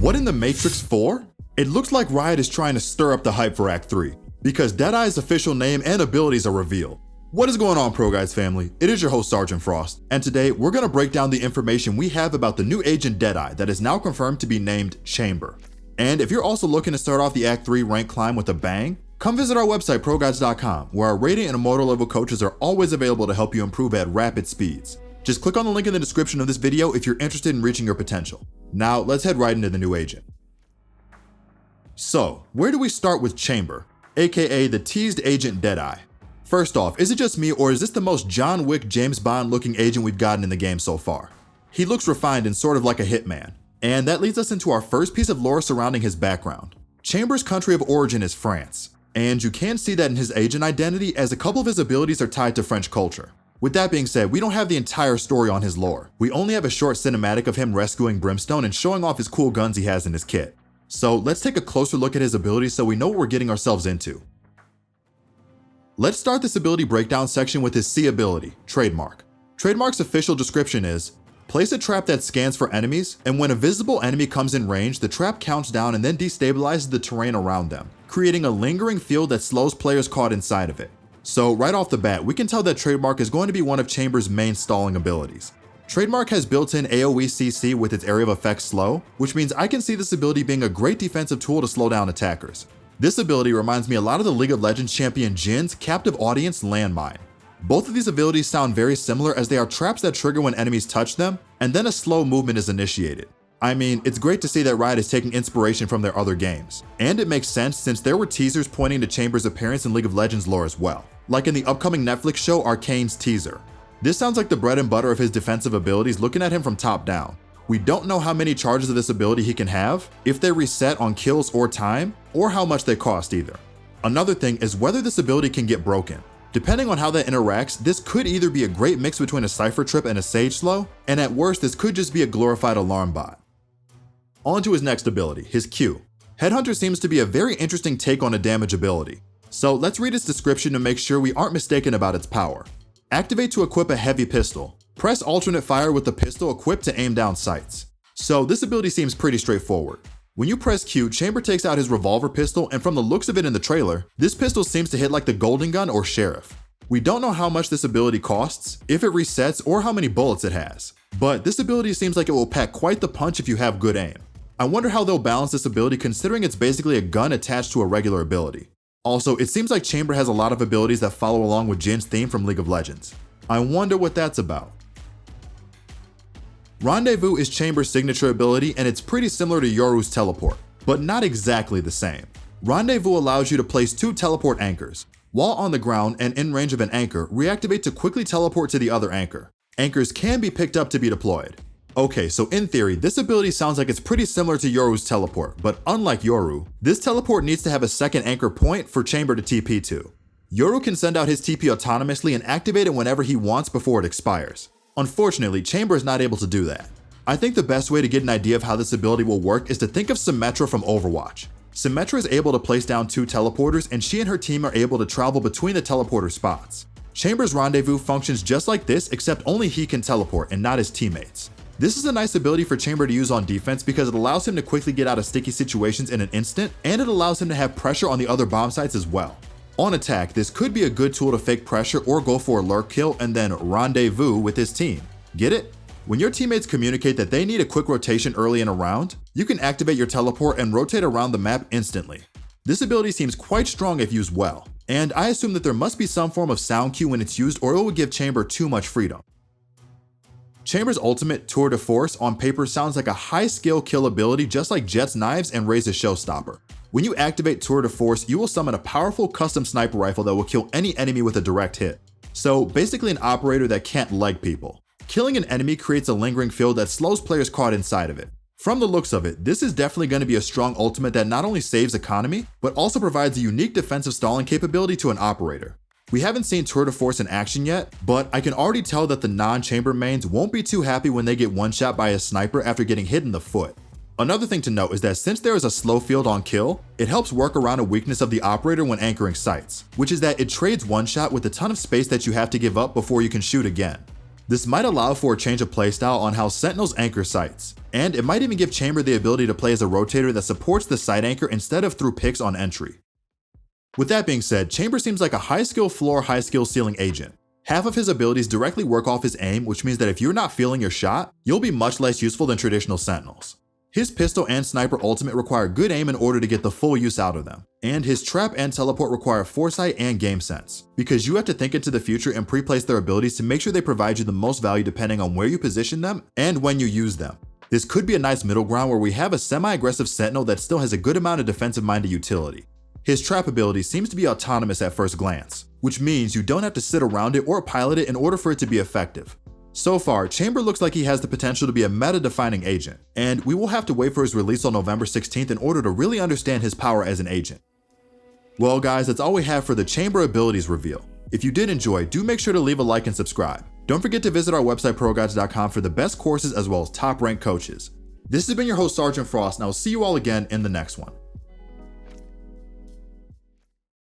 What in the Matrix 4? It looks like Riot is trying to stir up the hype for Act 3, because Deadeye's official name and abilities are revealed. What is going on, ProGuides family? It is your host Sergeant Frost, and today we're going to break down the information we have about the new agent Deadeye that is now confirmed to be named Chamber. And if you're also looking to start off the Act 3 rank climb with a bang, come visit our website ProGuides.com, where our Radiant and Immortal level coaches are always available to help you improve at rapid speeds. Just click on the link in the description of this video if you're interested in reaching your potential. Now let's head right into the new agent. So, where do we start with Chamber, aka the teased agent Deadeye? First off, is it just me, or is this the most John Wick James Bond looking agent we've gotten in the game so far? He looks refined and sort of like a hitman. And that leads us into our first piece of lore surrounding his background. Chamber's country of origin is France, and you can see that in his agent identity, as a couple of his abilities are tied to French culture. With that being said, we don't have the entire story on his lore. We only have a short cinematic of him rescuing Brimstone and showing off his cool guns he has in his kit. So let's take a closer look at his abilities so we know what we're getting ourselves into. Let's start this ability breakdown section with his C ability, Trademark. Trademark's official description is, place a trap that scans for enemies, and when a visible enemy comes in range, the trap counts down and then destabilizes the terrain around them, creating a lingering field that slows players caught inside of it. So right off the bat, we can tell that Trademark is going to be one of Chamber's main stalling abilities. Trademark has built-in AoE CC with its area of effect slow, which means I can see this ability being a great defensive tool to slow down attackers. This ability reminds me a lot of the League of Legends champion Jin's Captive Audience Landmine. Both of these abilities sound very similar, as they are traps that trigger when enemies touch them, and then a slow movement is initiated. I mean, it's great to see that Riot is taking inspiration from their other games. And it makes sense since there were teasers pointing to Chamber's appearance in League of Legends lore as well, like in the upcoming Netflix show Arcane's teaser. This sounds like the bread and butter of his defensive abilities looking at him from top down. We don't know how many charges of this ability he can have, if they reset on kills or time, or how much they cost either. Another thing is whether this ability can get broken. Depending on how that interacts, this could either be a great mix between a Cypher Trip and a Sage Slow, and at worst this could just be a glorified alarm bot. On to his next ability, his Q. Headhunter seems to be a very interesting take on a damage ability. So let's read its description to make sure we aren't mistaken about its power. Activate to equip a heavy pistol. Press alternate fire with the pistol equipped to aim down sights. So this ability seems pretty straightforward. When you press Q, Chamber takes out his revolver pistol, and from the looks of it in the trailer, this pistol seems to hit like the Golden Gun or Sheriff. We don't know how much this ability costs, if it resets, or how many bullets it has. But this ability seems like it will pack quite the punch if you have good aim. I wonder how they'll balance this ability considering it's basically a gun attached to a regular ability. Also, it seems like Chamber has a lot of abilities that follow along with Jin's theme from League of Legends. I wonder what that's about. Rendezvous is Chamber's signature ability, and it's pretty similar to Yoru's teleport, but not exactly the same. Rendezvous allows you to place 2 teleport anchors. While on the ground and in range of an anchor, reactivate to quickly teleport to the other anchor. Anchors can be picked up to be deployed. Okay, so in theory, this ability sounds like it's pretty similar to Yoru's teleport, but unlike Yoru, this teleport needs to have a second anchor point for Chamber to TP to. Yoru can send out his TP autonomously and activate it whenever he wants before it expires. Unfortunately, Chamber is not able to do that. I think the best way to get an idea of how this ability will work is to think of Symmetra from Overwatch. Symmetra is able to place down 2 teleporters, and she and her team are able to travel between the teleporter spots. Chamber's Rendezvous functions just like this, except only he can teleport and not his teammates. This is a nice ability for Chamber to use on defense because it allows him to quickly get out of sticky situations in an instant, and it allows him to have pressure on the other bomb sites as well. On attack, this could be a good tool to fake pressure or go for a lurk kill and then rendezvous with his team. Get it? When your teammates communicate that they need a quick rotation early in a round, you can activate your teleport and rotate around the map instantly. This ability seems quite strong if used well, and I assume that there must be some form of sound cue when it's used, or it would give Chamber too much freedom. Chamber's ultimate, Tour de Force, on paper sounds like a high-skill kill ability just like Jett's knives and Rey's showstopper. When you activate Tour de Force, you will summon a powerful custom sniper rifle that will kill any enemy with a direct hit. So basically an operator that can't leg people. Killing an enemy creates a lingering field that slows players caught inside of it. From the looks of it, this is definitely going to be a strong ultimate that not only saves economy, but also provides a unique defensive stalling capability to an operator. We haven't seen Tour de Force in action yet, but I can already tell that the non-Chamber mains won't be too happy when they get one-shot by a sniper after getting hit in the foot. Another thing to note is that since there is a slow field on kill, it helps work around a weakness of the operator when anchoring sights, which is that it trades one shot with a ton of space that you have to give up before you can shoot again. This might allow for a change of playstyle on how Sentinels anchor sights, and it might even give Chamber the ability to play as a rotator that supports the sight anchor instead of through picks on entry. With that being said, Chamber seems like a high skill floor, high skill ceiling agent. Half of his abilities directly work off his aim, which means that if you're not feeling your shot, you'll be much less useful than traditional Sentinels. His pistol and sniper ultimate require good aim in order to get the full use out of them, and his trap and teleport require foresight and game sense, because you have to think into the future and pre-place their abilities to make sure they provide you the most value depending on where you position them and when you use them. This could be a nice middle ground where we have a semi-aggressive Sentinel that still has a good amount of defensive-minded utility. His trap ability seems to be autonomous at first glance, which means you don't have to sit around it or pilot it in order for it to be effective. So far, Chamber looks like he has the potential to be a meta-defining agent, and we will have to wait for his release on November 16th in order to really understand his power as an agent. Well guys, that's all we have for the Chamber abilities reveal. If you did enjoy, do make sure to leave a like and subscribe. Don't forget to visit our website ProGuides.com for the best courses as well as top-ranked coaches. This has been your host Sergeant Frost, and I will see you all again in the next one.